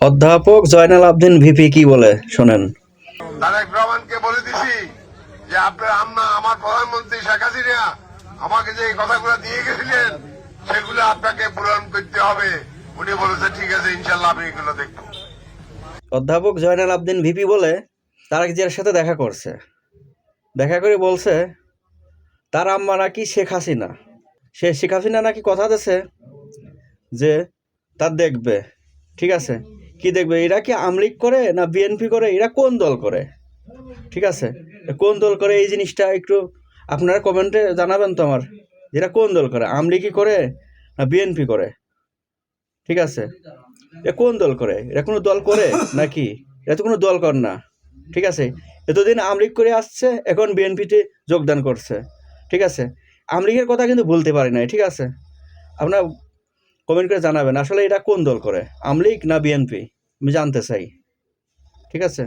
অধ্যাপক জয়নাল আবদিন ভিপি কি বলে শোনেন। তারেক রহমানকে বলে দিছি যে আপনার আম্মা আমার প্রধানমন্ত্রী শেখ হাসিনা আমাকে যে কথাগুলো দিয়ে গেছিলেন সেগুলো আপনাকে পূরণ করতে হবে। উনি বলেছে ঠিক আছে ইনশাল্লাহ আমি এগুলো দেখবো। অধ্যাপক জয়নাল আবদিন ভিপি বলে তারেক জিয়ার সাথে দেখা করছে, দেখা করে বলছে তার আম্মা নাকি শেখ হাসিনা, শেখ হাসিনা নাকি কথা দিয়েছে যে তার দেখবে। ঠিক আছে, কি দেখবে, এরা কি আওয়ামী লীগ করে না বিএনপি করে, এরা কোন দল করে, ঠিক আছে, কোন দল করে এই জিনিসটা একটু আপনারা কমেন্টে জানাবেন তো আমার, এরা কোন দল করে, আওয়ামী লীগই করে না বিএনপি করে, ঠিক আছে, এ কোন দল করে, এরা কোনো দল করে নাকি, এরা তো কোনো দল কর না, ঠিক আছে, এতদিন আওয়ামী লীগ করে আসছে, এখন বিএনপিতে যোগদান করছে, ঠিক আছে, আওয়ামী লীগের কথা কিন্তু বলতে পারি নাই, ঠিক আছে, আপনার কমেন্ট করে জানাবেন আসলে এটা কোন দল করে, আওয়ামী লীগ না বিএনপি, আমি জানতে চাই, ঠিক আছে।